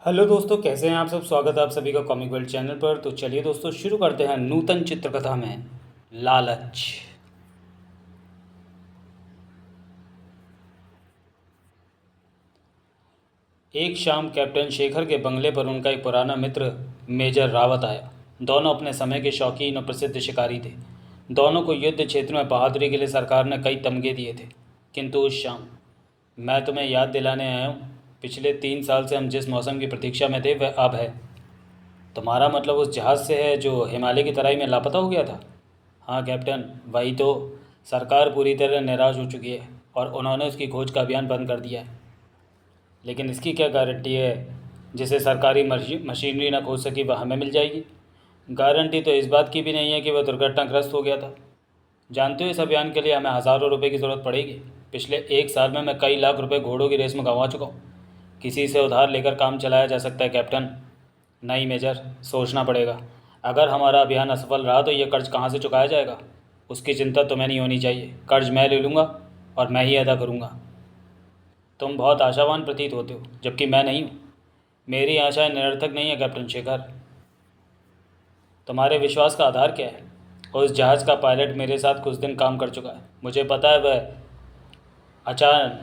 Hello दोस्तों, कैसे हैं आप सब। स्वागत है आप सभी का कॉमिक वर्ल्ड चैनल पर। तो चलिए दोस्तों, शुरू करते हैं नूतन चित्रकथा में लालच। एक शाम कैप्टन शेखर के बंगले पर उनका एक पुराना मित्र मेजर रावत आया। दोनों अपने समय के शौकीन और प्रसिद्ध शिकारी थे। दोनों को युद्ध क्षेत्र में बहादुरी के लिए सरकार ने कई तमगे दिए थे। किंतु उस शाम मैं तुम्हें याद दिलाने आया हूँ, पिछले 3 साल से हम जिस मौसम की प्रतीक्षा में थे वह अब है। तुम्हारा मतलब उस जहाज़ से है जो हिमालय की तराई में लापता हो गया था। हाँ कैप्टन, वही तो। सरकार पूरी तरह निराश हो चुकी है और उन्होंने उसकी खोज का अभियान बंद कर दिया है। लेकिन इसकी क्या गारंटी है जिसे सरकारी मशीनरी ना खोज सकी वह हमें मिल जाएगी। गारंटी तो इस बात की भी नहीं है कि वह दुर्घटनाग्रस्त हो गया था। जानते हो, इस अभियान के लिए हमें हज़ारों रुपए की ज़रूरत पड़ेगी। पिछले 1 साल में मैं कई लाख रुपए घोड़ों की रेस में गंवा चुका हूँ। किसी से उधार लेकर काम चलाया जा सकता है कैप्टन। नहीं मेजर, सोचना पड़ेगा। अगर हमारा अभियान असफल रहा तो यह कर्ज कहाँ से चुकाया जाएगा। उसकी चिंता तुम्हें नहीं होनी चाहिए। कर्ज मैं ले लूँगा और मैं ही अदा करूँगा। तुम बहुत आशावान प्रतीत होते हो, जबकि मैं नहीं हूँ। मेरी आशाएं निरर्थक नहीं है कैप्टन शेखर। तुम्हारे विश्वास का आधार क्या है। उस जहाज़ का पायलट मेरे साथ कुछ दिन काम कर चुका है। मुझे पता है वह अचान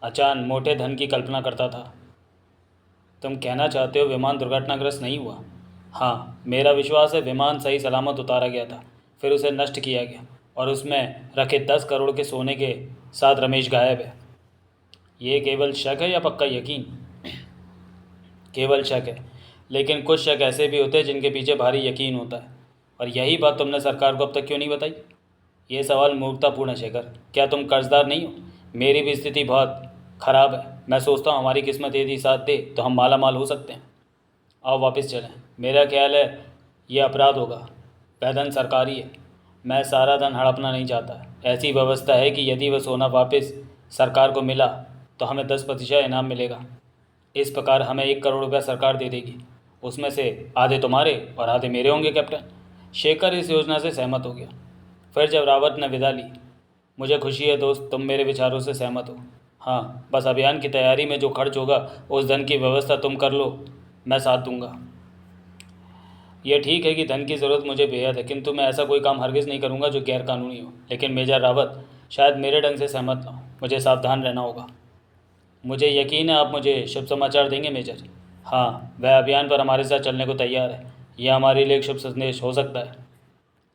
अचान मोटे धन की कल्पना करता था। तुम कहना चाहते हो विमान दुर्घटनाग्रस्त नहीं हुआ। हाँ, मेरा विश्वास है विमान सही सलामत उतारा गया था। फिर उसे नष्ट किया गया और उसमें रखे 10 करोड़ के सोने के साथ रमेश गायब है। ये केवल शक है या पक्का यकीन। केवल शक है, लेकिन कुछ शक ऐसे भी होते हैं जिनके पीछे भारी यकीन होता है। और यही बात तुमने सरकार को अब तक क्यों नहीं बताई। ये सवाल मूर्खतापूर्ण है शेखर। क्या तुम कर्जदार नहीं हो। मेरी भी स्थिति बहुत ख़राब है। मैं सोचता हूँ हमारी किस्मत यदि साथ दे तो हम माला माल हो सकते हैं। आओ वापस चलें। मेरा ख्याल है ये अपराध होगा। वह धन सरकारी है। मैं सारा धन हड़पना नहीं चाहता। ऐसी व्यवस्था है कि यदि वह सोना वापस सरकार को मिला तो हमें 10% इनाम मिलेगा। इस प्रकार हमें 1 करोड़ रुपया सरकार दे देगी। उसमें से आधे तुम्हारे और आधे मेरे होंगे कैप्टन। शेखर इस योजना से सहमत हो गया। फिर जब रावत ने विदा ली, मुझे खुशी है दोस्त, तुम मेरे विचारों से सहमत हो। हाँ, बस अभियान की तैयारी में जो खर्च होगा उस धन की व्यवस्था तुम कर लो, मैं साथ दूंगा। यह ठीक है कि धन की ज़रूरत मुझे बेहद है, किंतु मैं ऐसा कोई काम हरगिज़ नहीं करूंगा जो गैरकानूनी हो। लेकिन मेजर रावत शायद मेरे ढंग से सहमत ना हो। मुझे सावधान रहना होगा। मुझे यकीन है आप मुझे शुभ समाचार देंगे मेजर। हाँ, वह अभियान पर हमारे साथ चलने को तैयार है। यह हमारे लिए एक शुभ संदेश हो सकता है।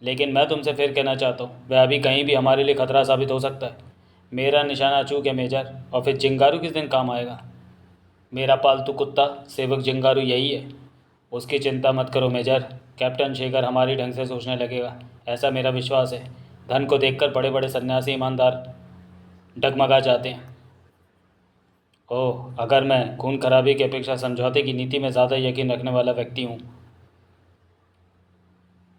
लेकिन मैं तुमसे फिर कहना चाहता हूँ, वह अभी कहीं भी हमारे लिए खतरा साबित हो सकता है। मेरा निशाना अचूक है मेजर। और फिर चिंगारू किस दिन काम आएगा। मेरा पालतू कुत्ता सेवक चिंगारू यही है। उसकी चिंता मत करो मेजर। कैप्टन शेखर हमारी ढंग से सोचने लगेगा, ऐसा मेरा विश्वास है। धन को देखकर बड़े बड़े सन्यासी ईमानदार डगमगा जाते हैं। ओह, अगर मैं खून खराबे की अपेक्षा समझौते की नीति में ज़्यादा यकीन रखने वाला व्यक्ति हूँ।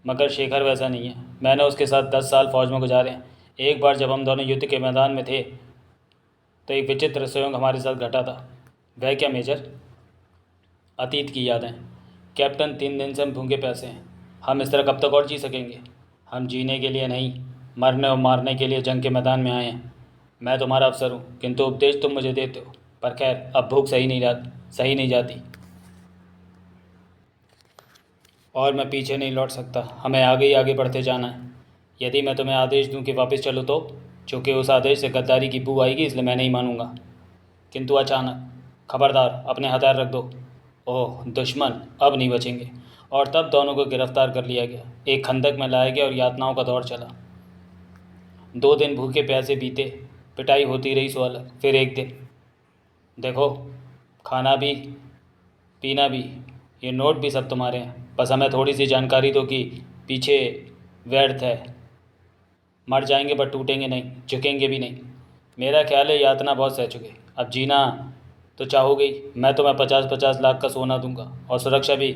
मगर शेखर वैसा नहीं है। मैंने उसके साथ 10 साल फौज में गुजारे हैं। एक बार जब हम दोनों युद्ध के मैदान में थे तो एक विचित्र संयोग हमारे साथ घटा था। वह क्या मेजर। अतीत की यादें। कैप्टन, 3 दिन से हम भूखे प्यासे हैं। हम इस तरह कब तक और जी सकेंगे। हम जीने के लिए नहीं, मरने और मारने के लिए जंग के मैदान में आए हैं। मैं तुम्हारा अफसर हूँ, किंतु उपदेश तुम मुझे देते हो। पर खैर, अब भूख सही नहीं जाती और मैं पीछे नहीं लौट सकता। हमें आगे ही आगे बढ़ते जाना है। यदि मैं तुम्हें आदेश दूं कि वापस चलो तो, चूँकि उस आदेश से गद्दारी की बू आएगी, इसलिए मैं नहीं मानूंगा। किंतु अचानक, खबरदार अपने हथियार रख दो। ओह दुश्मन अब नहीं बचेंगे। और तब दोनों को गिरफ्तार कर लिया गया, एक खंदक में लाया गया और यातनाओं का दौर चला। 2 दिन भूखे प्यासे बीते। पिटाई होती रही सो अलग। फिर एक दिन, देखो, खाना भी पीना भी, ये नोट भी सब तुम्हारे हैं। बस हमें थोड़ी सी जानकारी दो कि पीछे व्यर्थ है। मर जाएंगे पर टूटेंगे नहीं, झुकेंगे भी नहीं। मेरा ख्याल है यातना बहुत सह चुके, अब जीना तो चाहोगे ही। मैं तुम्हें 50-50 लाख का सोना दूंगा और सुरक्षा भी।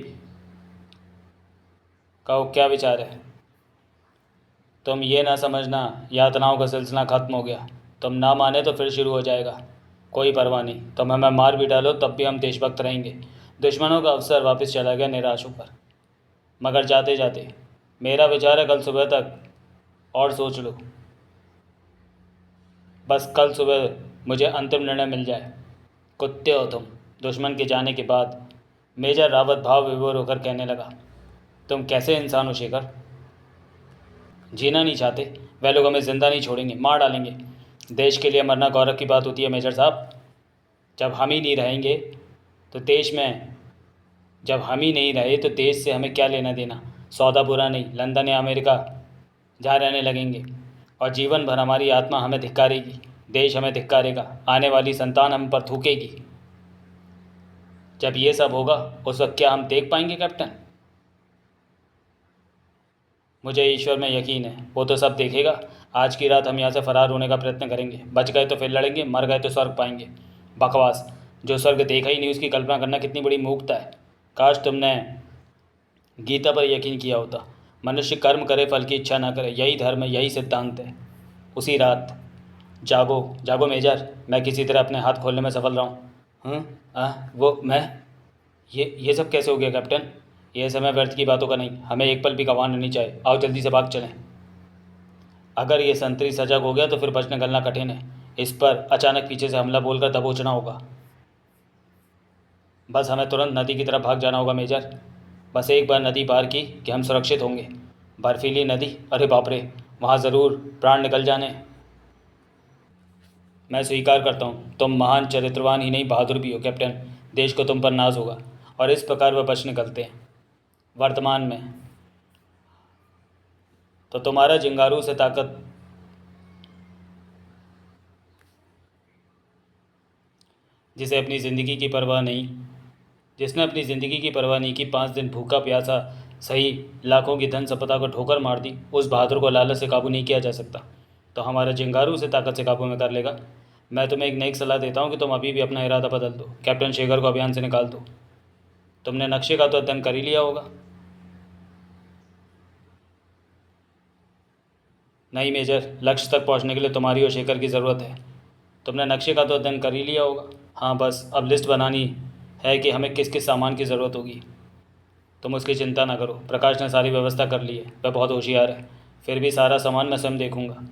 कहो क्या विचार है। तुम ये ना समझना यातनाओं का सिलसिला ख़त्म हो गया। तुम ना माने तो फिर शुरू हो जाएगा। कोई परवाह नहीं, तुम हमें मार भी डालो तब भी हम देशभक्त रहेंगे। दुश्मनों का अफसर वापस चला गया निराश होकर। मगर जाते जाते, मेरा विचार है कल सुबह तक और सोच लो। बस कल सुबह मुझे अंतिम निर्णय मिल जाए। कुत्ते हो तुम। दुश्मन के जाने के बाद मेजर रावत भाव विभोर होकर कहने लगा, तुम कैसे इंसान हो शेखर? जीना नहीं चाहते? वह लोग हमें जिंदा नहीं छोड़ेंगे, मार डालेंगे। देश के लिए मरना गौरव की बात होती है मेजर साहब। जब हम ही नहीं रहेंगे तो देश में जब हम ही नहीं रहे तो देश से हमें क्या लेना देना? सौदा बुरा नहीं, लंदन या अमेरिका जहाँ रहने लगेंगे, और जीवन भर हमारी आत्मा हमें धिक्कारेगी, देश हमें धिक्कारेगा, आने वाली संतान हम पर थूकेगी। जब ये सब होगा उस वक्त क्या हम देख पाएंगे कैप्टन? मुझे ईश्वर में यकीन है, वो तो सब देखेगा। आज की रात हम यहाँ से फरार होने का प्रयत्न करेंगे, बच गए तो फिर लड़ेंगे, मर गए तो स्वर्ग पाएंगे। बकवास, जो स्वर्ग देखा ही नहीं उसकी कल्पना करना कितनी बड़ी मूर्खता है। काश तुमने गीता पर यकीन किया होता। मनुष्य कर्म करे फल की इच्छा ना करे, यही धर्म है, यही सिद्धांत है। उसी रात जागो जागो मेजर, मैं किसी तरह अपने हाथ खोलने में सफल रहा हूँ। वो मैं ये सब कैसे हो गया कैप्टन? यह समय व्यर्थ की बातों का नहीं, हमें एक पल भी गंवार नहीं चाहिए। आओ जल्दी से भाग चलें। अगर ये संतरी सजग हो गया तो फिर बच निकलना कठिन है। इस पर अचानक पीछे से हमला बोलकर दबोचना होगा। बस हमें तुरंत नदी की तरफ भाग जाना होगा मेजर। बस एक बार नदी पार की कि हम सुरक्षित होंगे। बर्फीली नदी, अरे बाप रे, वहाँ ज़रूर प्राण निकल जाने। मैं स्वीकार करता हूँ, तुम महान चरित्रवान ही नहीं बहादुर भी हो कैप्टन। देश को तुम पर नाज होगा। और इस प्रकार वह बच निकलते हैं। वर्तमान में तो तुम्हारा जिंगारू से ताकत जिसे अपनी ज़िंदगी की परवाह नहीं जिसने अपनी ज़िंदगी की परवाह नहीं की, 5 दिन भूखा प्यासा सही, लाखों की धन संपदा को ठोकर मार दी, उस बहादुर को लालच से काबू नहीं किया जा सकता। तो हमारा जिंगारू से ताकत से काबू में कर लेगा। मैं तुम्हें एक नई सलाह देता हूँ कि तुम अभी भी अपना इरादा बदल दो, कैप्टन शेखर को अभियान से निकाल दो। तुमने नक्शे का तो अध्ययन कर ही लिया होगा। नहीं मेजर, लक्ष्य तक पहुँचने के लिए तुम्हारी और शेखर की ज़रूरत है। तुमने नक्शे का तो अध्ययन कर ही लिया होगा। हाँ, बस अब लिस्ट बनानी है कि हमें किस किस सामान की ज़रूरत होगी। तुम उसकी चिंता ना करो, प्रकाश ने सारी व्यवस्था कर ली है, वह बहुत होशियार है। फिर भी सारा सामान मैं स्वयं देखूंगा।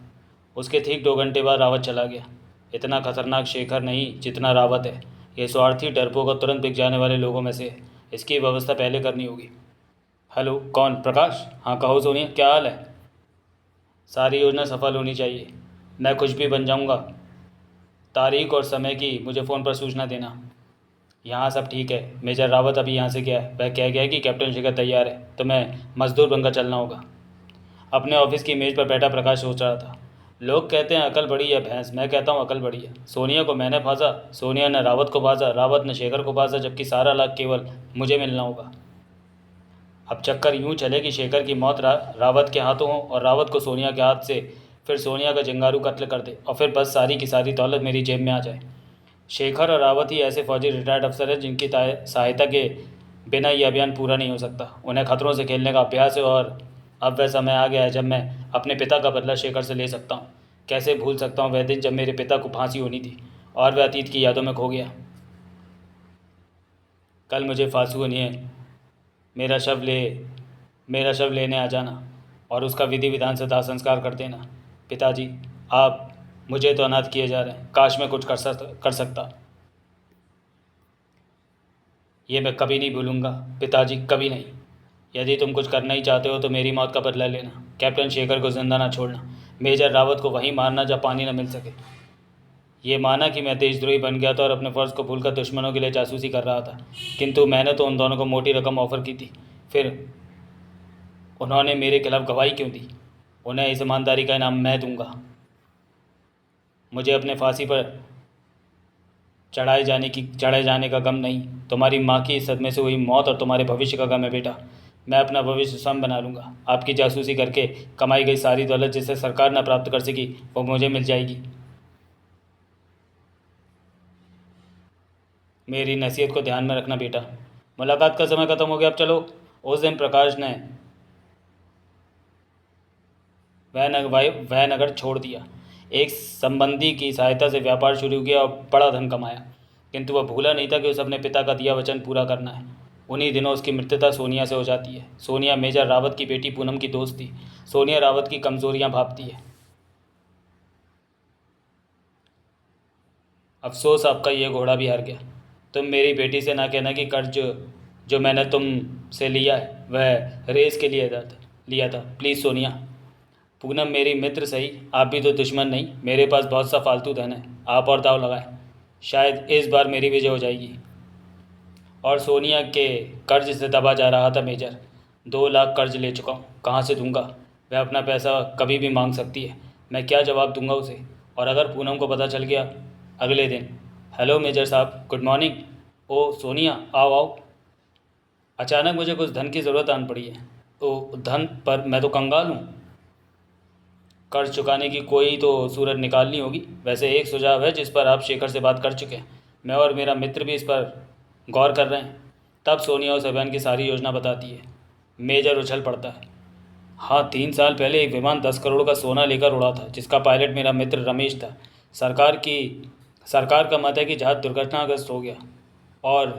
उसके ठीक 2 घंटे बाद रावत चला गया। इतना खतरनाक शेखर नहीं जितना रावत है। ये स्वार्थी डरपोक और तुरंत बिक जाने वाले लोगों में से है। इसकी व्यवस्था पहले करनी होगी। हेलो, कौन? प्रकाश? हाँ कहो सोनिया, क्या हाल है? सारी योजना सफल होनी चाहिए। मैं कुछ भी बन जाऊंगा। तारीख और समय की मुझे फ़ोन पर सूचना देना। यहाँ सब ठीक है। मेजर रावत अभी यहाँ से गया है। वह कह गया है कि कैप्टन शेखर तैयार है, तो मैं मजदूर बनकर चलना होगा। अपने ऑफिस की मेज़ पर बैठा प्रकाश सोच रहा था। लोग कहते हैं अकल बड़ी है भैंस, मैं कहता हूँ अकल बड़ी है। सोनिया को मैंने फांसा, सोनिया ने रावत को फांसा, रावत ने शेखर को फांसा, जबकि सारा लाभ केवल मुझे मिलना होगा। अब चक्कर यूँ चले कि शेखर की मौत रावत के हाथों हो और रावत को सोनिया के हाथ से, फिर सोनिया का जंगारू कत्ल कर दे और फिर बस सारी की सारी दौलत मेरी जेब में आ जाए। शेखर और रावत ही ऐसे फौजी रिटायर्ड अफसर हैं जिनकी सहायता के बिना ये अभियान पूरा नहीं हो सकता। उन्हें खतरों से खेलने का अभ्यास है और अब वह समय आ गया है जब मैं अपने पिता का बदला शेखर से ले सकता हूँ। कैसे भूल सकता हूँ वह दिन जब मेरे पिता को फांसी होनी थी और वह अतीत की यादों में खो गया। कल मुझे फांसी होनी है। मेरा शव ले मेरा शव लेने आ जाना और उसका विधि विधान से दाह संस्कार कर देना। पिताजी, आप मुझे तो अनाथ किए जा रहे हैं। काश मैं कुछ कर सकता। ये मैं कभी नहीं भूलूंगा पिताजी, कभी नहीं। यदि तुम कुछ करना ही चाहते हो तो मेरी मौत का बदला लेना। कैप्टन शेखर को जिंदा ना छोड़ना। मेजर रावत को वहीं मारना जब पानी न मिल सके। ये माना कि मैं देशद्रोही बन गया था और अपने फ़र्ज़ को भूलकर दुश्मनों के लिए जासूसी कर रहा था, किंतु मैंने तो उन दोनों को मोटी रकम ऑफ़र की थी। फिर उन्होंने मेरे खिलाफ गवाही क्यों दी? उन्हें इस ईमानदारी का इनाम मैं दूंगा। मुझे अपने फांसी पर चढ़ाए जाने का गम नहीं, तुम्हारी माँ की इस सदमे से हुई मौत और तुम्हारे भविष्य का गम है बेटा। मैं अपना भविष्य स्वयं बना लूँगा। आपकी जासूसी करके कमाई गई सारी दौलत जिसे सरकार न प्राप्त कर सकी वो मुझे मिल जाएगी। मेरी नसीहत को ध्यान में रखना बेटा। मुलाकात का समय ख़त्म हो गया, अब चलो। उस दिन प्रकाश ने वह नगर छोड़ दिया। एक संबंधी की सहायता से व्यापार शुरू किया और बड़ा धन कमाया, किंतु वह भूला नहीं था कि उसे अपने पिता का दिया वचन पूरा करना है। उन्हीं दिनों उसकी मृत्युता सोनिया से हो जाती है। सोनिया मेजर रावत की बेटी पूनम की दोस्त थी। सोनिया रावत की कमज़ोरियां भांपती है। अफसोस आपका ये घोड़ा भी हार गया। तुम मेरी बेटी से ना कहना कि कर्ज जो मैंने तुमसे लिया है वह रेस के लिए लिया था। प्लीज़ सोनिया। पूनम मेरी मित्र सही, आप भी तो दुश्मन नहीं। मेरे पास बहुत सा फालतू धन है, आप और दाव लगाएं, शायद इस बार मेरी विजय हो जाएगी। और सोनिया के कर्ज से दबा जा रहा था मेजर। 2 लाख कर्ज ले चुका हूँ, कहाँ से दूंगा? वह अपना पैसा कभी भी मांग सकती है, मैं क्या जवाब दूंगा उसे? और अगर पूनम को पता चल गया? अगले दिन, हेलो मेजर साहब, गुड मॉर्निंग। ओ सोनिया, आओ आओ। अचानक मुझे कुछ धन की ज़रूरत आन पड़ी है। ओ धन? पर मैं तो कंगाल हूँ। कर्ज चुकाने की कोई तो सूरत निकालनी होगी। वैसे एक सुझाव है जिस पर आप शेखर से बात कर चुके हैं, मैं और मेरा मित्र भी इस पर गौर कर रहे हैं। तब सोनिया उस अभियान की सारी योजना बताती है। मेजर उछल पड़ता है। हाँ, 3 साल पहले एक विमान 10 करोड़ का सोना लेकर उड़ा था, जिसका पायलट मेरा मित्र रमेश था। सरकार का मत है कि जहाज़ दुर्घटनाग्रस्त हो गया और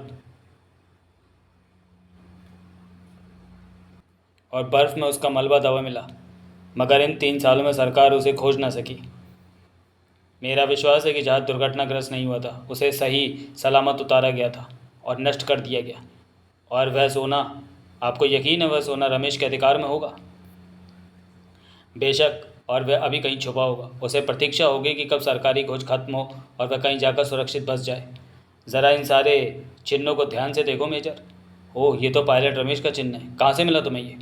बर्फ़ में उसका मलबा दबा मिला, मगर इन 3 सालों में सरकार उसे खोज ना सकी। मेरा विश्वास है कि जहाज़ दुर्घटनाग्रस्त नहीं हुआ था, उसे सही सलामत उतारा गया था और नष्ट कर दिया गया। और वह सोना, आपको यकीन है वह सोना रमेश के अधिकार में होगा? बेशक, और वह अभी कहीं छुपा होगा। उसे प्रतीक्षा होगी कि कब सरकारी खोज खत्म हो और वह कहीं जाकर सुरक्षित बस जाए। ज़रा इन सारे चिन्हों को ध्यान से देखो मेजर। ओह, ये तो पायलट रमेश का चिन्ह है। कहाँ से मिला तुम्हें ये?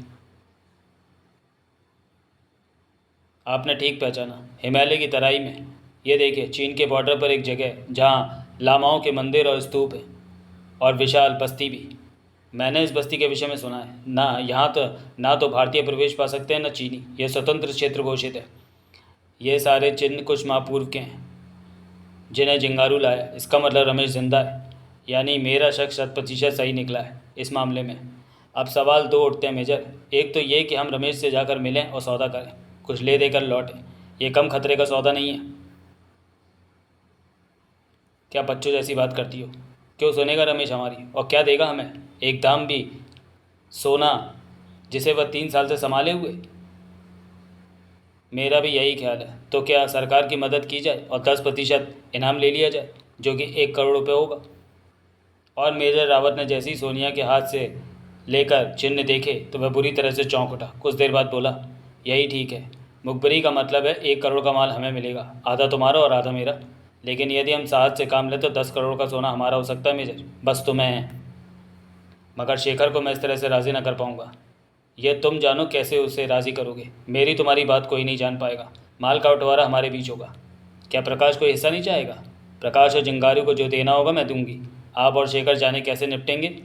आपने ठीक पहचाना, हिमालय की तराई में। ये देखिए, चीन के बॉर्डर पर एक जगह है जहाँ लामाओं के मंदिर और स्तूप है, और विशाल बस्ती भी। मैंने इस बस्ती के विषय में सुना है। यहाँ तो ना तो भारतीय प्रवेश पा सकते हैं, न चीनी। यह स्वतंत्र क्षेत्र घोषित है। ये सारे चिन्ह कुछ माह पूर्व के हैं, जिन्हें जिंगारू लाया। इसका मतलब रमेश जिंदा है, यानी मेरा शक 100% सही निकला है इस मामले में। अब सवाल 2 उठते हैं मेजर। एक तो ये कि हम रमेश से जाकर मिलें और सौदा करें, कुछ ले देकर लौटें। ये कम खतरे का सौदा नहीं है। क्या बच्चों जैसी बात करती हो? क्यों सुनेगा रमेश हमारी, और क्या देगा हमें? एक दाम भी? सोना जिसे वह 3 साल से संभाले हुए। मेरा भी यही ख्याल है। तो क्या सरकार की मदद की जाए और 10% इनाम ले लिया जाए, जो कि 1 करोड़ रुपये होगा? और मेजर रावत ने जैसे ही सोनिया के हाथ से लेकर चिन्ह देखे तो वह बुरी तरह से चौंक उठा। कुछ देर बाद बोला, यही ठीक है। मुखबरी का मतलब है 1 करोड़ का माल हमें मिलेगा, आधा तुम्हारा और आधा मेरा। लेकिन यदि हम साहस से काम लें तो 10 करोड़ का सोना हमारा हो सकता है मेजर, बस तुम्हें। मगर शेखर को मैं इस तरह से राज़ी ना कर पाऊँगा। यह तुम जानो कैसे उसे राज़ी करोगे। मेरी तुम्हारी बात कोई नहीं जान पाएगा। माल का बंटवारा हमारे बीच होगा। क्या प्रकाश कोई हिस्सा नहीं चाहेगा? प्रकाश और जिंगारू को जो देना होगा मैं दूंगी। आप और शेखर जाने कैसे निपटेंगे?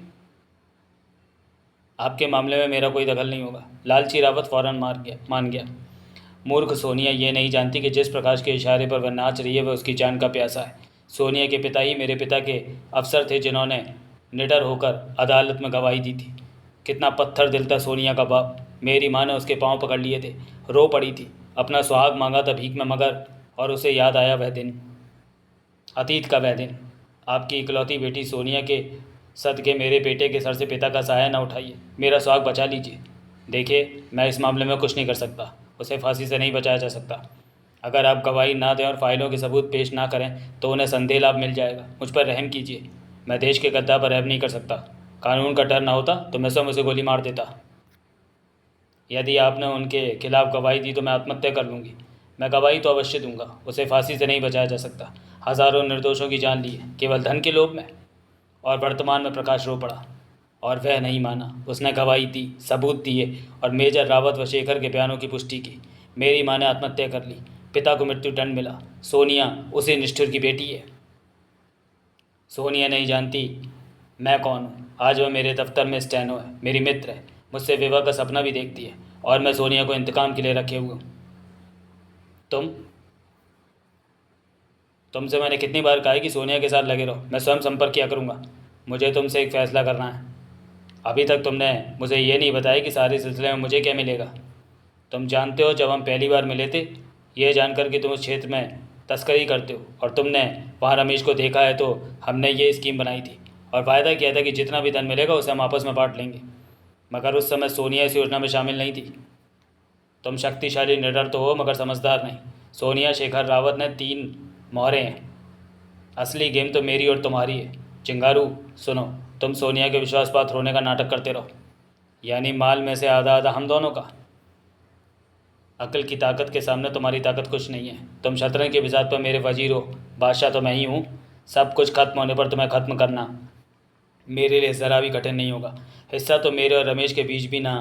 आपके मामले में मेरा कोई दखल नहीं होगा। लालची रावत फौरन मान गया। मूर्ख सोनिया ये नहीं जानती कि जिस प्रकाश के इशारे पर वह नाच रही है वह उसकी जान का प्यासा है। सोनिया के पिता ही मेरे पिता के अफसर थे, जिन्होंने निडर होकर अदालत में गवाही दी थी। कितना पत्थर दिल था सोनिया का बाप। मेरी माँ ने उसके पाँव पकड़ लिए थे, रो पड़ी थी, अपना सुहाग मांगा था भीख में, मगर और उसे याद आया वह दिन, अतीत का वह दिन। आपकी इकलौती बेटी सोनिया के सदके मेरे बेटे के सर से पिता का साया न उठाइए, मेरा सुहाग बचा लीजिए। देखिए, मैं इस मामले में कुछ नहीं कर सकता। उसे फांसी से नहीं बचाया जा सकता। अगर आप गवाही ना दें और फाइलों के सबूत पेश ना करें तो उन्हें संदेह लाभ मिल जाएगा। मुझ पर रहम कीजिए, मैं देश के गद्दार पर रहम नहीं कर सकता। कानून का डर ना होता तो मैं स्वयं उसे गोली मार देता। यदि आपने उनके खिलाफ गवाही दी तो मैं आत्महत्या कर लूँगी। मैं गवाही तो अवश्य दूंगा। उसे फांसी से नहीं बचाया जा सकता। हज़ारों निर्दोषों की जान ली है, केवल धन के लोभ में। और वर्तमान में प्रकाश रो पड़ा, और वह नहीं माना। उसने गवाही दी, सबूत दिए, और मेजर रावत व शेखर के बयानों की पुष्टि की। मेरी माँ ने आत्महत्या कर ली, पिता को मृत्यु दंड मिला। सोनिया उसी निष्ठुर की बेटी है। सोनिया नहीं जानती मैं कौन हूँ। आज वह मेरे दफ्तर में स्टेनो है, मेरी मित्र है, मुझसे विवाह का सपना भी देखती है, और मैं सोनिया को इंतकाम के लिए रखे हुए हूँ। तुमसे मैंने कितनी बार कहा है कि सोनिया के साथ लगे रहो। मैं स्वयं संपर्क किया करूँगा। मुझे तुमसे एक फ़ैसला करना है। अभी तक तुमने मुझे ये नहीं बताया कि सारे सिलसिले में मुझे क्या मिलेगा। तुम जानते हो, जब हम पहली बार मिले थे, यह जानकर कि तुम उस क्षेत्र में तस्करी करते हो और तुमने वहाँ रमेश को देखा है, तो हमने ये स्कीम बनाई थी और वायदा किया था कि जितना भी धन मिलेगा उसे हम आपस में बांट लेंगे। मगर उस समय सोनिया इस योजना में शामिल नहीं थी। तुम शक्तिशाली निडर तो हो, मगर समझदार नहीं। सोनिया, शेखर रावत ने 3 मोहरें हैं। असली गेम तो मेरी और तुम्हारी है। चिंगारू सुनो, तुम सोनिया के विश्वास पात्र होने का नाटक करते रहो, यानी माल में से आधा आधा हम दोनों का। अक्ल की ताकत के सामने तुम्हारी ताकत कुछ नहीं है। तुम शतरंज के बिसात पर मेरे वजीर हो, बादशाह तो मैं ही हूँ। सब कुछ खत्म होने पर तुम्हें ख़त्म करना मेरे लिए ज़रा भी कठिन नहीं होगा। हिस्सा तो मेरे और रमेश के बीच भी ना।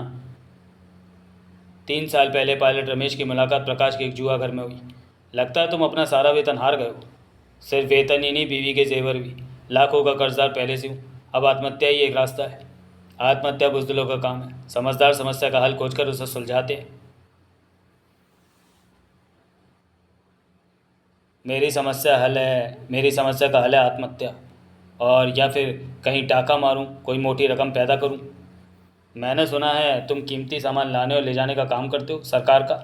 3 साल पहले पायलट रमेश की मुलाकात प्रकाश के एक जुआ घर में हुई। लगता है तुम अपना सारा वेतन हार गए हो। सिर्फ वेतन ही नहीं, बीवी के जेवर भी। लाखों का कर्जदार पहले से हूँ। अब आत्महत्या ही एक रास्ता है। आत्महत्या बुज़दिलों का काम है। समझदार समस्या का हल खोजकर उसे सुलझाते हैं। मेरी समस्या का हल है आत्महत्या, और या फिर कहीं टाका मारूं, कोई मोटी रकम पैदा करूं। मैंने सुना है तुम कीमती सामान लाने और ले जाने का काम करते हो, सरकार का।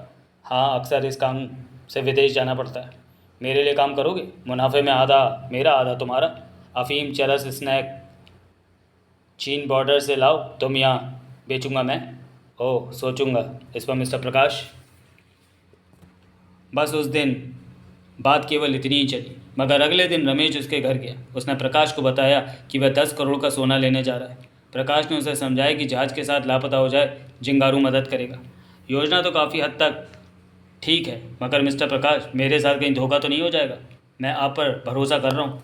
हाँ, अक्सर इस काम से विदेश जाना पड़ता है। मेरे लिए काम करोगे? मुनाफे में आधा मेरा आधा तुम्हारा। अफीम, चरस, स्नैक चीन बॉर्डर से लाओ, तुम यहाँ बेचूंगा मैं। ओह, सोचूंगा इस पर मिस्टर प्रकाश। बस उस दिन बात केवल इतनी ही चली, मगर अगले दिन रमेश उसके घर गया। उसने प्रकाश को बताया कि वह 10 करोड़ का सोना लेने जा रहा है। प्रकाश ने उसे समझाया कि जहाज़ के साथ लापता हो जाए, जिंगारू मदद करेगा। योजना तो काफ़ी हद तक ठीक है, मगर मिस्टर प्रकाश, मेरे साथ कहीं धोखा तो नहीं हो जाएगा? मैं आप पर भरोसा कर रहा हूँ।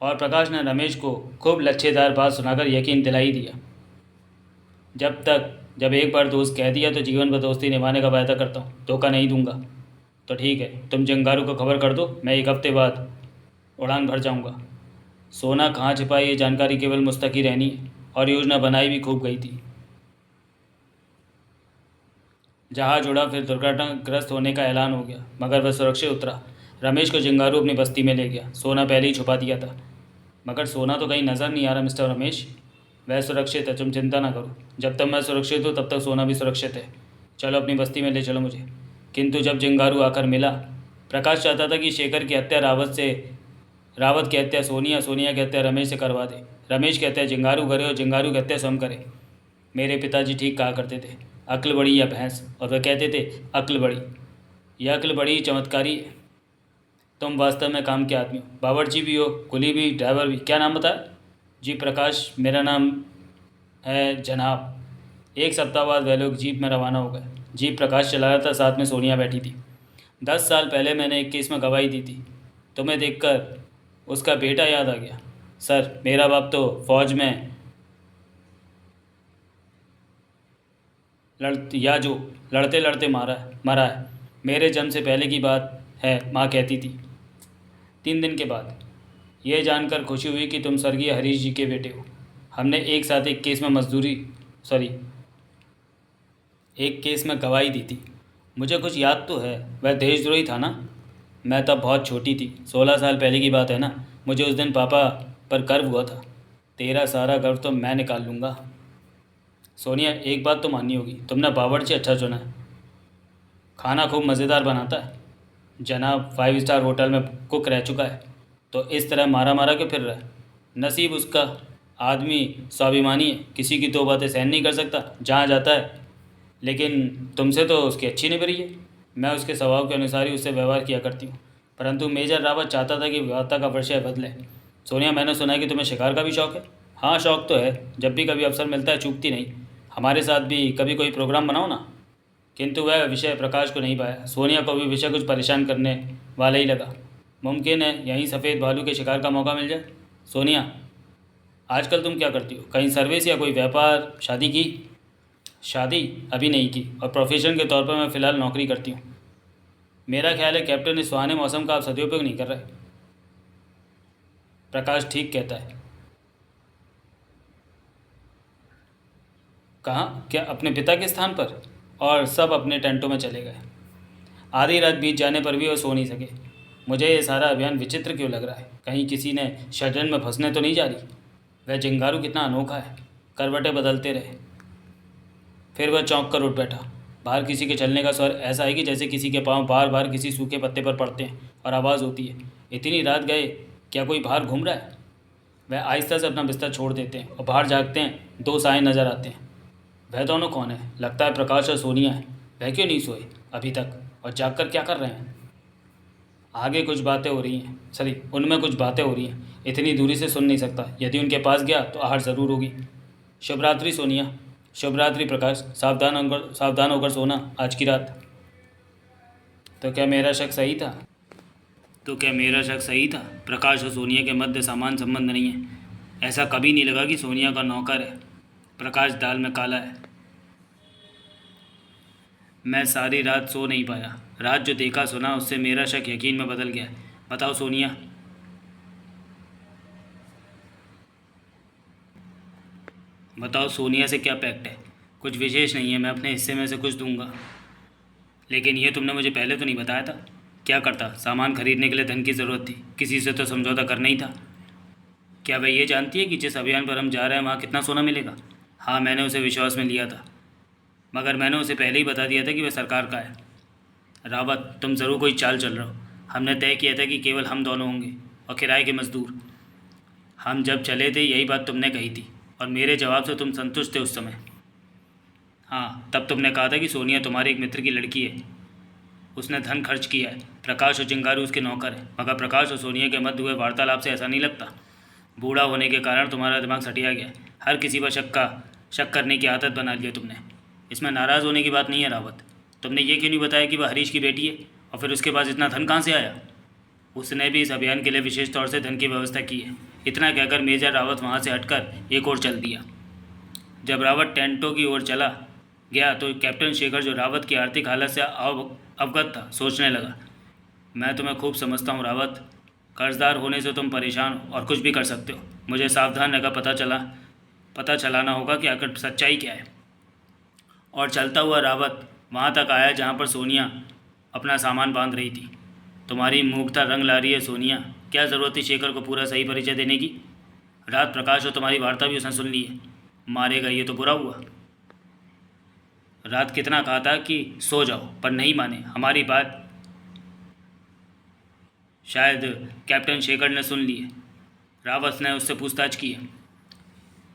और प्रकाश ने रमेश को खूब लच्छेदार बात सुनाकर यकीन दिलाई दिया। जब एक बार दोस्त कह दिया तो जीवन भर दोस्ती निभाने का वायदा करता हूँ, धोखा नहीं दूंगा। तो ठीक है, तुम जंगारू को खबर कर दो, मैं 1 हफ्ते बाद उड़ान भर जाऊंगा। सोना कहाँ छिपा है ये जानकारी केवल मुझ तक ही रहनी है। और योजना बनाई भी खूब गई थी। जहाज उड़ा, फिर दुर्घटनाग्रस्त होने का ऐलान हो गया, मगर वह सुरक्षित उतरा। रमेश को जंगारू अपनी बस्ती में ले गया। सोना पहले ही छुपा दिया था। मगर सोना तो कहीं नज़र नहीं आ रहा मिस्टर रमेश। वह सुरक्षित है, तुम चिंता ना करो। जब तक मैं सुरक्षित हूँ तब तक सोना भी सुरक्षित है। चलो अपनी बस्ती में ले चलो मुझे। किंतु जब जिंगारू आकर मिला, प्रकाश चाहता था कि शेखर की हत्या रावत की हत्या सोनिया, सोनिया की हत्या रमेश से करवा दे। रमेश की हत्या जिंगारू करे और जिंगारू की हत्या स्वयं करे। मेरे पिताजी ठीक कहा करते थे, अक्ल बड़ी या भैंस, और वह कहते थे अक्ल बड़ी। यह अक्ल बड़ी चमत्कारी है। तुम वास्तव में काम के आदमी हो, बावर्ची भी हो, कुली भी, ड्राइवर भी। क्या नाम बताया? जी प्रकाश, मेरा नाम है जनाब। 1 सप्ताह बाद वह लोग जीप में रवाना हो गए। जीप प्रकाश चला रहा था, साथ में सोनिया बैठी थी। 10 साल पहले मैंने एक केस में गवाही दी थी। तुम्हें देखकर उसका बेटा याद आ गया। सर, मेरा बाप तो फौज में लड़ते लड़ते मरा है। मेरे जन्म से पहले की बात है, माँ कहती थी। 3 दिन के बाद यह जानकर खुशी हुई कि तुम स्वर्गीय हरीश जी के बेटे हो। हमने एक साथ एक केस में गवाही दी थी। मुझे कुछ याद तो है, वह देशद्रोही था ना? मैं तब बहुत छोटी थी, 16 साल पहले की बात है ना। मुझे उस दिन पापा पर गर्व हुआ था। तेरा सारा गर्व तो मैं निकाल लूँगा। सोनिया, एक बात तो माननी होगी, तुमने बावर्ची अच्छा चुना है। खाना खूब मज़ेदार बनाता है। जनाब 5 स्टार होटल में कुक रह चुका है, तो इस तरह मारा मारा क्यों फिर रहा है? नसीब उसका। आदमी स्वाभिमानी है, किसी की 2 बातें सहन नहीं कर सकता, जहाँ जाता है। लेकिन तुमसे तो उसकी अच्छी नहीं बनी है। मैं उसके स्वभाव के अनुसार ही उससे व्यवहार किया करती हूँ, परंतु मेजर रावत चाहता था कि वार्ता का विषय बदले। सोनिया, मैंने सुना है कि तुम्हें शिकार का भी शौक़ है। हाँ, शौक़ तो है, जब भी कभी अवसर मिलता है चूकती नहीं। हमारे साथ भी कभी कोई प्रोग्राम बनाओ ना। किंतु वह विषय प्रकाश को नहीं पाया। सोनिया को भी विषय कुछ परेशान करने वाला ही लगा। मुमकिन है यहीं सफ़ेद भालू के शिकार का मौका मिल जाए। सोनिया, आजकल तुम क्या करती हो? कहीं सर्विस या कोई व्यापार? शादी की? शादी अभी नहीं की, और प्रोफेशन के तौर पर मैं फ़िलहाल नौकरी करती हूँ। मेरा ख्याल है कैप्टन, इस सुहाने मौसम का आप सदुपयोग नहीं कर रहे। प्रकाश ठीक कहता है। कहाँ? क्या अपने पिता के स्थान पर? और सब अपने टेंटों में चले गए। आधी रात बीत जाने पर भी वो सो नहीं सके। मुझे ये सारा अभियान विचित्र क्यों लग रहा है? कहीं किसी ने षड्यंत्र में फंसने तो नहीं जा रही? वह जिंगारू कितना अनोखा है। करवटें बदलते रहे, फिर वह चौंक कर उठ बैठा। बाहर किसी के चलने का स्वर ऐसा है कि जैसे किसी के पाँव बार बार किसी सूखे पत्ते पर पड़ते हैं और आवाज़ होती है, इतनी रात गए, क्या कोई बाहर घूम रहा है? वह आहिस्ता से अपना बिस्तर छोड़ देते हैं और बाहर झाँकते हैं। 2 साएँ नज़र आते हैं। वह दोनों कौन है? लगता है प्रकाश और सोनिया है। वह क्यों नहीं सोए अभी तक, और जाग कर क्या कर रहे हैं? आगे कुछ बातें हो रही हैं, सॉरी उनमें कुछ बातें हो रही हैं, इतनी दूरी से सुन नहीं सकता। यदि उनके पास गया तो आहट ज़रूर होगी। शुभ रात्रि सोनिया। शुभ रात्रि प्रकाश। सावधान होकर सोना आज की रात। तो क्या मेरा शक सही था? प्रकाश और सोनिया के मध्य समान संबंध नहीं है। ऐसा कभी नहीं लगा कि सोनिया का नौकर है। प्रकाश दाल में काला है। मैं सारी रात सो नहीं पाया। रात जो देखा सुना उससे मेरा शक यकीन में बदल गया। बताओ सोनिया। बताओ सोनिया से क्या पैक्ट है? कुछ विशेष नहीं है, मैं अपने हिस्से में से कुछ दूंगा। लेकिन ये तुमने मुझे पहले तो नहीं बताया था। क्या करता? सामान खरीदने के लिए धन की ज़रूरत थी, किसी से तो समझौता करना ही था। क्या वह ये जानती है कि जिस अभियान पर हम जा रहे हैं वहाँ कितना सोना मिलेगा? हाँ, मैंने उसे विश्वास में लिया था, मगर मैंने उसे पहले ही बता दिया था कि वह सरकार का है। रावत, तुम ज़रूर कोई चाल चल रहे हो। हमने तय किया था कि केवल हम दोनों होंगे और किराए के मज़दूर। हम जब चले थे यही बात तुमने कही थी और मेरे जवाब से तुम संतुष्ट थे उस समय। हाँ, तब तुमने कहा था कि सोनिया तुम्हारे एक मित्र की लड़की है, उसने धन खर्च किया है। प्रकाश और चिंगारू उसके नौकर है। मगर प्रकाश और सोनिया के मध्य हुए वार्तालाप से ऐसा नहीं लगता। बूढ़ा होने के कारण तुम्हारा दिमाग सटिया गया। हर किसी पर शक करने की आदत बना ली है तुमने। इसमें नाराज़ होने की बात नहीं है रावत। तुमने ये क्यों नहीं बताया कि वह हरीश की बेटी है? और फिर उसके पास इतना धन कहाँ से आया? उसने भी इस अभियान के लिए विशेष तौर से धन की व्यवस्था की है। इतना कहकर मेजर रावत वहाँ से हटकर एक और चल दिया। जब रावत टेंटो की ओर चला गया तो कैप्टन शेखर, जो रावत की आर्थिक हालत से अवगत था, सोचने लगा। मैं तुम्हें खूब समझता हूँ रावत। कर्जदार होने से तुम परेशान हो और कुछ भी कर सकते हो। मुझे सावधान रहकर पता चलाना होगा कि आखिर सच्चाई क्या है। और चलता हुआ रावत वहाँ तक आया जहाँ पर सोनिया अपना सामान बांध रही थी। तुम्हारी मूर्खता रंग ला रही है सोनिया। क्या ज़रूरत थी शेखर को पूरा सही परिचय देने की? रात प्रकाश और तुम्हारी वार्ता भी उसने सुन ली है। मारेगा ये तो बुरा हुआ। रात कितना कहा था कि सो जाओ, पर नहीं माने हमारी बात। शायद कैप्टन शेखर ने सुन ली है। रावत ने उससे पूछताछ की है।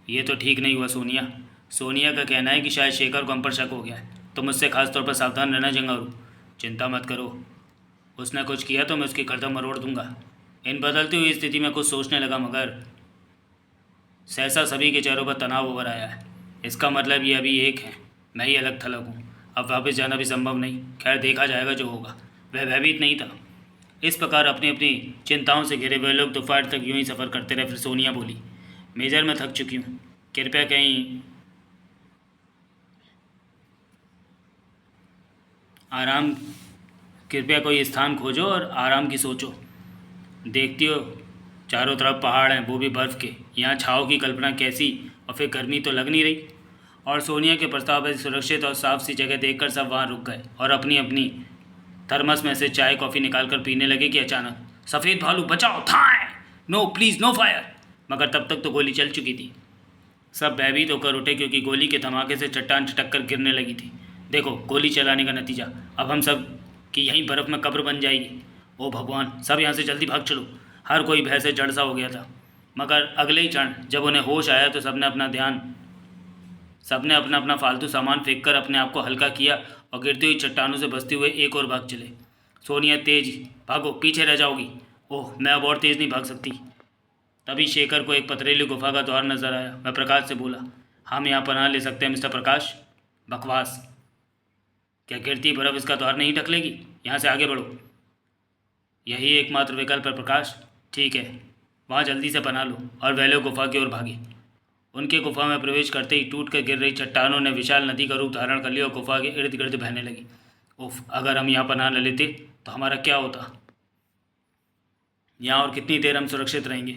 ये तो ठीक नहीं हुआ सोनिया। सोनिया का कहना है कि शायद शेखर को हम पर शक हो गया है। तो मुझसे खास तौर पर सावधान रहना जंगारू। चिंता मत करो, उसने कुछ किया तो मैं उसकी गर्दन मरोड़ दूंगा। इन बदलती हुई स्थिति में कुछ सोचने लगा, मगर सहसा सभी के चेहरों पर तनाव उभर आया है। इसका मतलब ये अभी एक है, मैं ही अलग थलग हूँ। अब वापस जाना भी संभव नहीं। खैर, देखा जाएगा जो होगा। वह भयभीत नहीं था। इस प्रकार अपनी अपनी चिंताओं से घिरे हुए लोग दोपहर तक यूं ही सफ़र करते रहे। फिर सोनिया बोली, मेजर, मैं थक चुकी हूँ। कृपया कहीं आराम कृपया कोई स्थान खोजो और आराम की सोचो। देखती हो चारों तरफ पहाड़ हैं, वो भी बर्फ़ के। यहाँ छाँव की कल्पना कैसी, और फिर गर्मी तो लग नहीं रही। और सोनिया के प्रस्ताव पर सुरक्षित और साफ सी जगह देखकर सब वहाँ रुक गए और अपनी अपनी थर्मस में से चाय कॉफ़ी निकाल कर पीने लगे कि अचानक, सफ़ेद भालू बचाओ, थाए, नो प्लीज़, नो फायर। मगर तब तक तो गोली चल चुकी थी। सब भयभीत होकर उठे क्योंकि गोली के धमाके से चट्टान चटक कर गिरने लगी थी। देखो, गोली चलाने का नतीजा, अब हम सब की यहीं बर्फ़ में कब्र बन जाएगी। ओ भगवान, सब यहाँ से जल्दी भाग चलो। हर कोई भय से जड़ सा हो गया था। मगर अगले ही क्षण जब उन्हें होश आया तो सबने अपना अपना फालतू सामान फेंक कर अपने आप को हल्का किया और गिरती हुई चट्टानों से बचते हुए एक और भाग चले। सोनिया, तेज भागो, पीछे रह जाओगी। ओह, मैं अब और तेज़ नहीं भाग सकती। तभी शेखर को एक पथरीली गुफा का द्वार नजर आया। वह प्रकाश से बोला, हम यहाँ पनाह ले सकते हैं मिस्टर प्रकाश। बकवास। क्या गिरती बर्फ इसका द्वार नहीं ढक लेगी? यहाँ से आगे बढ़ो, यही एकमात्र विकल्प है प्रकाश। ठीक है, वहाँ जल्दी से पनाह लो। और वे लोग गुफा की ओर भागे। उनके गुफा में प्रवेश करते ही टूट कर गिर रही चट्टानों ने विशाल नदी का रूप धारण कर लिया और गुफा के इर्द गिर्द बहने लगी। उफ, अगर हम यहाँ पनाह न लेते तो हमारा क्या होता? यहाँ और कितनी देर हम सुरक्षित रहेंगे?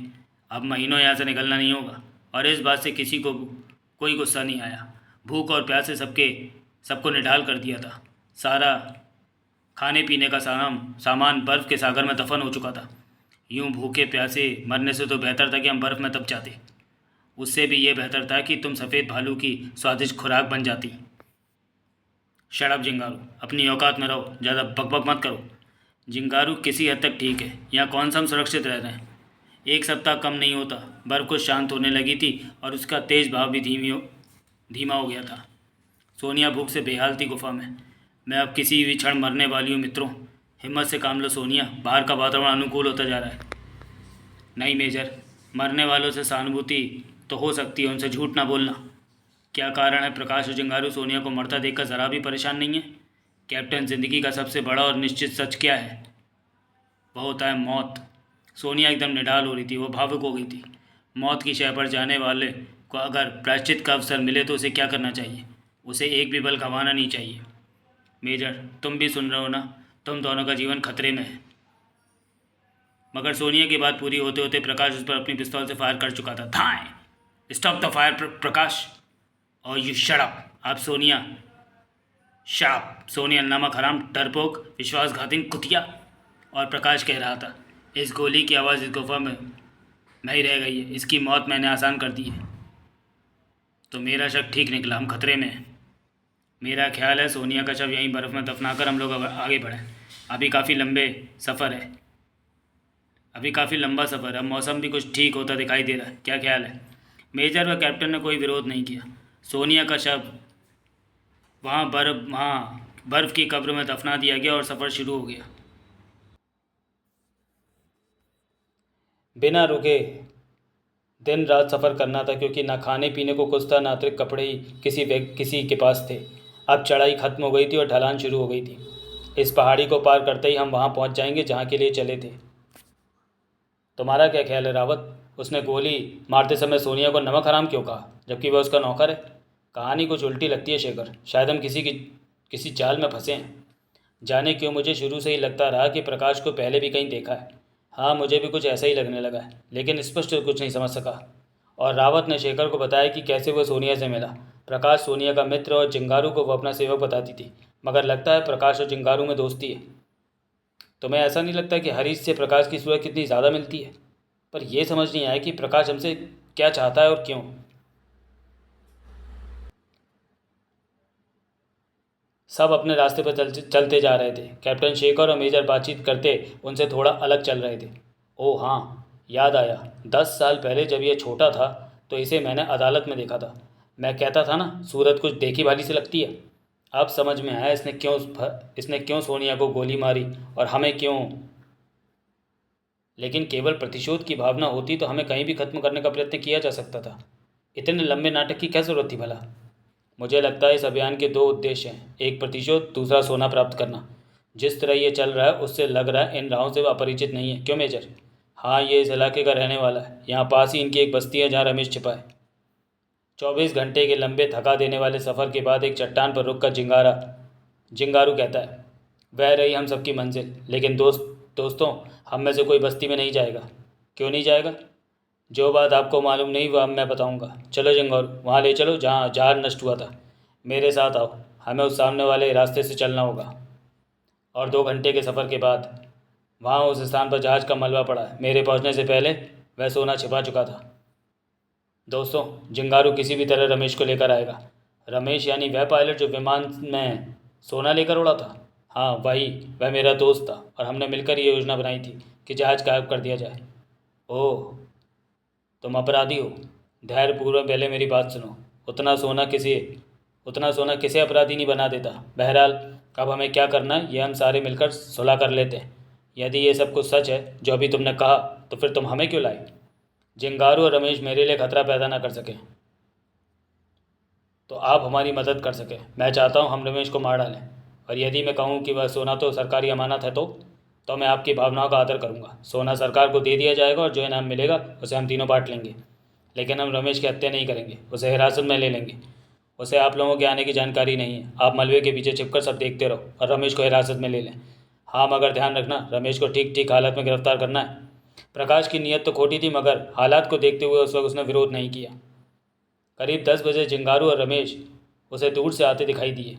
अब महीनों यहाँ से निकलना नहीं होगा। और इस बात से किसी को कोई गुस्सा नहीं आया। भूख और प्यास से सबको निढाल कर दिया था। सारा खाने पीने का सामान बर्फ़ के सागर में दफन हो चुका था। यूं भूखे प्यासे मरने से तो बेहतर था कि हम बर्फ़ में दब जाते। उससे भी ये बेहतर था कि तुम सफ़ेद भालू की स्वादिष्ट खुराक बन जाती। शराब जिंगारू, अपनी औकात में रहो, ज़्यादा बकबक मत करो। जिंगारू, किसी हद तक ठीक है। यहाँ कौन सा हम सुरक्षित रह रहे हैं? एक सप्ताह कम नहीं होता। बर्फ़ कुछ शांत होने लगी थी और उसका तेज़ भाव भी धीमा हो गया था। सोनिया भूख से बेहाल थी गुफा में। मैं अब किसी भी क्षण मरने वाली हूँ मित्रों। हिम्मत से काम लो सोनिया, बाहर का वातावरण अनुकूल होता जा रहा है। नहीं मेजर, मरने वालों से सहानुभूति तो हो सकती है, उनसे झूठ ना बोलना। क्या कारण है? प्रकाश और चिंगारू सोनिया को मरता देखकर ज़रा भी परेशान नहीं है। कैप्टन, जिंदगी का सबसे बड़ा और निश्चित सच क्या है? वह होता है मौत। सोनिया एकदम निढाल हो रही थी, वो भावुक हो गई थी। मौत की शय पर जाने वाले को अगर प्रायश्चित का अवसर मिले तो उसे क्या करना चाहिए? उसे एक भी पल गंवाना नहीं चाहिए। मेजर, तुम भी सुन रहे हो ना? तुम दोनों का जीवन खतरे में है। मगर सोनिया की बात पूरी होते होते प्रकाश उस पर अपनी पिस्तौल से फायर कर चुका था। धाएं! स्टॉप द फायर प्रकाश, और यू शट अप। आप सोनिया, शाप सोनिया, नमक हराम, डरपोक, विश्वासघाती कुतिया। और प्रकाश कह रहा था, इस गोली की आवाज़ इस गुफा में नहीं रह गई है, इसकी मौत मैंने आसान कर दी है। तो मेरा शक ठीक निकला, हम खतरे में हैं। मेरा ख्याल है सोनिया का शव यहीं बर्फ़ में दफनाकर हम लोग आगे बढ़ें। अभी काफ़ी लंबा सफ़र है, मौसम भी कुछ ठीक होता दिखाई दे रहा है। क्या ख्याल है? मेजर व कैप्टन ने कोई विरोध नहीं किया। सोनिया का शव वहाँ बर्फ़ की कब्र में दफना दिया गया और सफ़र शुरू हो गया। बिना रुके दिन रात सफ़र करना था, क्योंकि ना खाने पीने को कुछ था, ना अतिरिक्त कपड़े ही किसी के पास थे। अब चढ़ाई खत्म हो गई थी और ढलान शुरू हो गई थी। इस पहाड़ी को पार करते ही हम वहाँ पहुँच जाएंगे जहाँ के लिए चले थे। तुम्हारा क्या ख्याल है रावत? उसने गोली मारते समय सोनिया को नमक हराम क्यों कहा, जबकि वह उसका नौकर है? कहानी कुछ उल्टी लगती है शेखर। शायद हम किसी जाल में फंसे हैं। जाने क्यों मुझे शुरू से ही लगता रहा कि प्रकाश को पहले भी कहीं देखा है। हाँ, मुझे भी कुछ ऐसा ही लगने लगा है, लेकिन स्पष्ट कुछ नहीं समझ सका। और रावत ने शेखर को बताया कि कैसे वह सोनिया से मिला। प्रकाश सोनिया का मित्र और चिंगारू को वह अपना सेवक बताती थी, मगर लगता है प्रकाश और चिंगारू में दोस्ती है। तुम्हें ऐसा नहीं लगता कि हरीश से प्रकाश की सूरत कितनी ज़्यादा मिलती है? पर यह समझ नहीं आया कि प्रकाश हमसे क्या चाहता है और क्यों। सब अपने रास्ते पर चलते जा रहे थे। कैप्टन शेखर और मेजर बातचीत करते उनसे थोड़ा अलग चल रहे थे। ओह हाँ, याद आया, 10 साल पहले जब यह छोटा था तो इसे मैंने अदालत में देखा था। मैं कहता था ना, सूरत कुछ देखी भाली से लगती है। अब समझ में आया इसने क्यों सोनिया को गोली मारी और हमें क्यों। लेकिन केवल प्रतिशोध की भावना होती तो हमें कहीं भी खत्म करने का प्रयत्न किया जा सकता था। इतने लंबे नाटक की क्या ज़रूरत थी भला? मुझे लगता है इस अभियान के 2 उद्देश्य हैं, एक प्रतिशोध, दूसरा सोना प्राप्त करना। जिस तरह ये चल रहा है उससे लग रहा है इन राहों से अपरिचित नहीं है, क्यों मेजर? हाँ, ये इस इलाके का रहने वाला है। यहाँ पास ही इनकी एक बस्ती है जहाँ रमेश छिपा है। 24 घंटे के लंबे थका देने वाले सफ़र के बाद एक चट्टान पर रुककर जिंगारू कहता है, वह रही हम सबकी मंजिल। लेकिन दोस्तों, हम में से कोई बस्ती में नहीं जाएगा। क्यों नहीं जाएगा? जो बात आपको मालूम नहीं वह अब मैं बताऊंगा। चलो जिंगारू, वहाँ ले चलो जहाँ जहाज नष्ट हुआ था। मेरे साथ आओ, हमें उस सामने वाले रास्ते से चलना होगा। और 2 घंटे के सफ़र के बाद वहाँ उस स्थान पर जहाज़ का मलबा पड़ा है। मेरे पहुँचने से पहले वह सोना छिपा चुका था। दोस्तों, जिंगारू किसी भी तरह रमेश को लेकर आएगा। रमेश यानी वह पायलट जो विमान में सोना लेकर उड़ा था? हाँ वही, वह मेरा दोस्त था और हमने मिलकर ये योजना बनाई थी कि जहाज़ गायब कर दिया जाए। ओह, तुम अपराधी हो। धैर्यपूर्वक पहले मेरी बात सुनो। उतना सोना किसे अपराधी नहीं बना देता। बहरहाल, अब हमें क्या करना है ये हम सारे मिलकर सुलह कर लेते हैं। यदि ये सब कुछ सच है जो अभी तुमने कहा, तो फिर तुम हमें क्यों लाए? जिंगारू और रमेश मेरे लिए खतरा पैदा ना कर सके तो आप हमारी मदद कर सकें। मैं चाहता हूँ हम रमेश को मार डालें, और यदि मैं कहूँ कि वह सोना तो सरकारी अमानत है तो मैं आपकी भावनाओं का आदर करूँगा। सोना सरकार को दे दिया जाएगा और जो इनाम मिलेगा उसे हम तीनों बांट लेंगे। लेकिन हम रमेश की हत्या नहीं करेंगे, उसे हिरासत में ले लेंगे। उसे आप लोगों के आने की जानकारी नहीं है। आप मलबे के पीछे छिपकर सब देखते रहो और रमेश को हिरासत में ले लें। हाँ, मगर ध्यान रखना, रमेश को ठीक ठीक हालत में गिरफ्तार करना है। प्रकाश की नीयत तो खोटी थी, मगर हालात को देखते हुए उस वक्त उसने विरोध नहीं किया। करीब 10 बजे जिंगारू और रमेश उसे दूर से आते दिखाई दिए।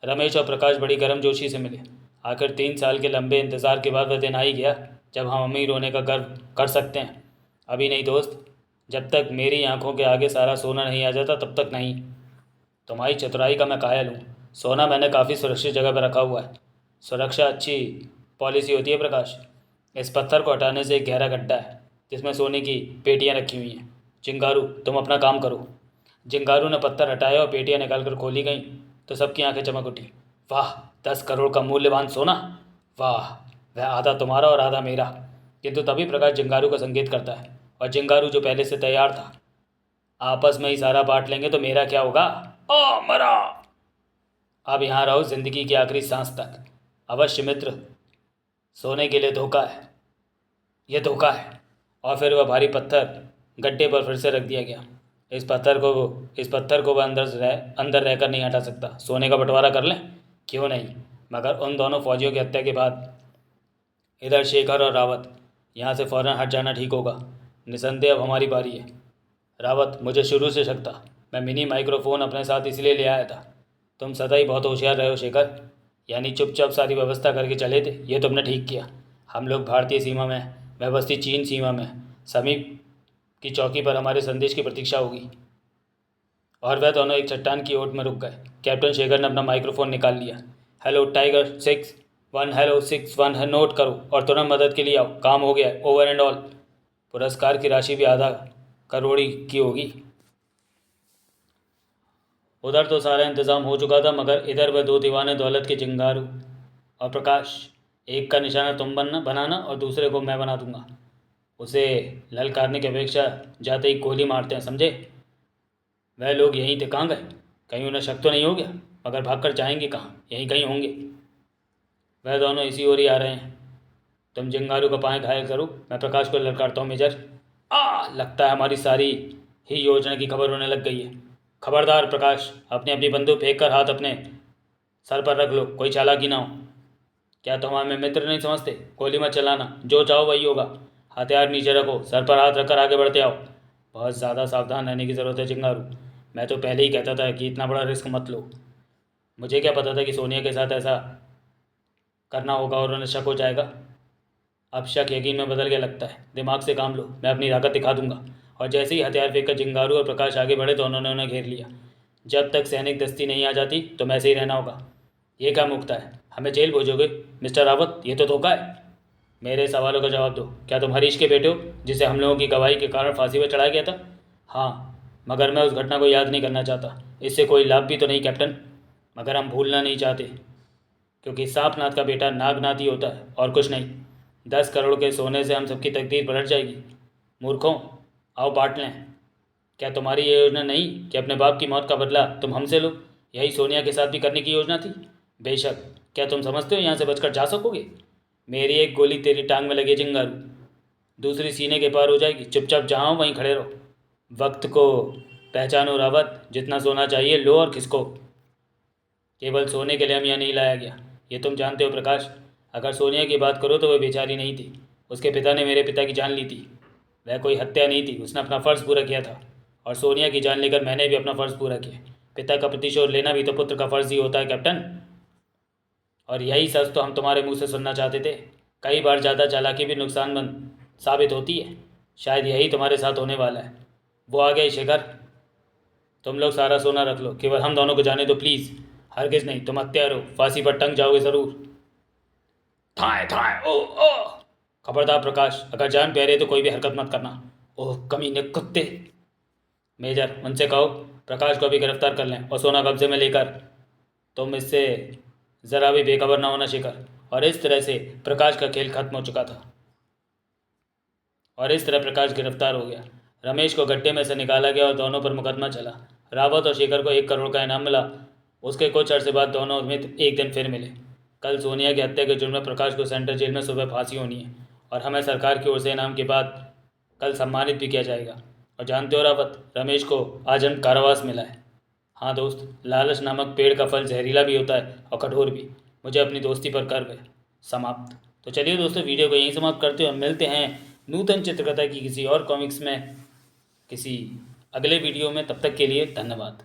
रमेश और प्रकाश बड़ी गर्मजोशी से मिले। आखिर 3 साल के लंबे इंतज़ार के बाद वह दिन आ ही गया जब हम अमीर होने का गर्व कर सकते हैं। अभी नहीं दोस्त, जब तक मेरी आंखों के आगे सारा सोना नहीं आ जाता तब तक नहीं। तुम्हारी चतुराई का मैं कायल हूँ। सोना मैंने काफ़ी सुरक्षित जगह पर रखा हुआ है। सुरक्षा अच्छी पॉलिसी होती है प्रकाश। इस पत्थर को हटाने से एक गहरा गड्ढा है जिसमें सोने की पेटियाँ रखी हुई हैं। चिंगारू, तुम अपना काम करो। जिंगारू ने पत्थर हटाया और पेटियाँ निकाल कर खोली गईं तो सबकी आंखें चमक उठी। वाह, 10 करोड़ का मूल्यवान सोना! वाह, वह आधा तुम्हारा और आधा मेरा। किंतु तभी प्रकाश जिंगारू का संकेत करता है और जिंगारू जो पहले से तैयार था, आपस में ही सारा बांट लेंगे तो मेरा क्या होगा। आ मरा। अब यहाँ रहो जिंदगी की आखिरी सांस तक। अवश्य मित्र, सोने के लिए धोखा है, यह धोखा है। और फिर वह भारी पत्थर गड्ढे पर फिर से रख दिया गया। इस पत्थर को वह अंदर रहकर नहीं हटा सकता। सोने का बंटवारा कर लें, क्यों नहीं, मगर उन दोनों फौजियों की हत्या के बाद इधर शेखर और रावत, यहाँ से फ़ौरन हट जाना ठीक होगा। निसंदेह अब हमारी बारी है। रावत, मुझे शुरू से शक था। मैं मिनी माइक्रोफोन अपने साथ इसलिए ले आया था। तुम सदा ही बहुत होशियार रहे हो शेखर, यानी चुपचाप सारी व्यवस्था करके चले थे। ये तुमने ठीक किया। हम लोग भारतीय सीमा में, वह बस्ती चीन सीमा में समीप की चौकी पर हमारे संदेश की प्रतीक्षा होगी। और वह दोनों एक चट्टान की ओट में रुक गए। कैप्टन शेखर ने अपना माइक्रोफोन निकाल लिया। हेलो टाइगर 6-1, हेलो 6-1 है, नोट करो और तुरंत मदद के लिए आओ। काम हो गया, ओवर एंड ऑल। पुरस्कार की राशि भी आधा करोड़ी की होगी। उधर तो सारा इंतज़ाम हो चुका था, मगर इधर वह दो दीवाने दौलत के जिंगारू और प्रकाश, एक का निशाना तुम बनाना और दूसरे को मैं बना दूंगा। उसे ललकारने की अपेक्षा जाते ही गोली मारते हैं, समझे। वह लोग यहीं थे, कहाँ गए। कहीं उन्हें शक तो नहीं हो गया, मगर भागकर जाएंगे कहाँ, यहीं कहीं होंगे। वह दोनों इसी ओर ही आ रहे हैं। तुम जिंगारू का पाँव घायल करो, मैं प्रकाश को ललकारता हूँ। मेजर, लगता है हमारी सारी ही योजना की खबर होने लग गई है। खबरदार प्रकाश, अपनी अपनी बंदूक फेंक कर हाथ अपने सर पर रख लो, कोई चालाकी ना हो। क्या तुम हमें मित्र नहीं समझते। गोली मत चलाना, जो चाहो वही होगा। हथियार नीचे रखो, सर पर हाथ रखकर आगे बढ़ते आओ। बहुत ज़्यादा सावधान रहने की ज़रूरत है जिंगारू। मैं तो पहले ही कहता था कि इतना बड़ा रिस्क मत लो। मुझे क्या पता था कि सोनिया के साथ ऐसा करना होगा और उन्हें शक हो जाएगा। अब शक यकीन में बदल गया लगता है। दिमाग से काम लो, मैं अपनी ताकत दिखा दूंगा। और जैसे ही हथियार फेंक कर जिंगारू और प्रकाश आगे बढ़े तो उन्होंने उन्हें घेर लिया। जब तक सैनिक दस्ती नहीं आ जाती तो ऐसे ही रहना होगा। ये क्या मुक्ता है, हमें जेल भेजोगे मिस्टर रावत, ये तो धोखा है। मेरे सवालों का जवाब दो। क्या तुम हरीश के बेटे हो, जिसे हम लोगों की गवाही के कारण फांसी पर चढ़ाया गया था। हाँ, मगर मैं उस घटना को याद नहीं करना चाहता। इससे कोई लाभ भी तो नहीं कैप्टन, मगर हम भूलना नहीं चाहते, क्योंकि सांपनाथ का बेटा नागनाथ ही होता है और कुछ नहीं। 10 करोड़ के सोने से हम सबकी तकदीर पलट जाएगी। मूर्खों, आओ बांट लें। क्या तुम्हारी ये योजना नहीं कि अपने बाप की मौत का बदला तुम हमसे लो। यही सोनिया के साथ भी करने की योजना थी। बेशक, क्या तुम समझते हो यहाँ से बचकर जा सकोगे। मेरी एक गोली तेरी टांग में लगे जिंगारू, दूसरी सीने के पार हो जाएगी। चुपचाप जहाँ हो वहीं खड़े रहो। वक्त को पहचानो रावत, जितना सोना चाहिए लो और खिसको। केवल सोने के लिए हम यहाँ नहीं लाया गया, ये तुम जानते हो प्रकाश। अगर सोनिया की बात करो तो वह बेचारी नहीं थी। उसके पिता ने मेरे पिता की जान ली थी। वह कोई हत्या नहीं थी, उसने अपना फ़र्ज़ पूरा किया था। और सोनिया की जान लेकर मैंने भी अपना फ़र्ज़ पूरा किया। पिता का प्रतिशोध लेना भी तो पुत्र का फ़र्ज़ ही होता है कैप्टन। और यही सच तो हम तुम्हारे मुंह से सुनना चाहते थे। कई बार ज़्यादा चालाकी भी नुकसानमंद साबित होती है। शायद यही तुम्हारे साथ होने वाला है। वो आ गए शिखर, तुम लोग सारा सोना रख लो, केवल हम दोनों को जाने दो प्लीज़। हरगिज़ नहीं, तुम हत्यार हो, फांसी पर टंग जाओगे ज़रूर। थाए थाए ओ ओ। खबरदार प्रकाश, अगर जान प्यारे तो कोई भी हरकत मत करना। ओह कमीने कुत्ते। मेजर, उनसे कहो प्रकाश को अभी गिरफ्तार कर लें और सोना कब्जे में लेकर। तुम इससे ज़रा भी बेखबर ना होना शिखर। और इस तरह से प्रकाश का खेल खत्म हो चुका था। और इस तरह प्रकाश गिरफ्तार हो गया। रमेश को गड्ढे में से निकाला गया और दोनों पर मुकदमा चला। रावत और शेखर को 1 करोड़ का इनाम मिला। उसके कुछ अर्से बाद दोनों मित्र एक दिन फिर मिले। कल सोनिया की हत्या के जुर्म में प्रकाश को सेंट्रल जेल में सुबह फांसी होनी है और हमें सरकार की ओर से इनाम के बाद कल सम्मानित भी किया जाएगा। और जानते हो रावत, रमेश को आजीवन कारावास मिला है। हाँ दोस्त, लालच नामक पेड़ का फल जहरीला भी होता है और कठोर भी। मुझे अपनी दोस्ती पर गर्व है। समाप्त। तो चलिए दोस्तों, वीडियो को यहीं समाप्त करते हैं और मिलते हैं नूतन चित्रकथा की किसी और कॉमिक्स में किसी अगले वीडियो में। तब तक के लिए धन्यवाद।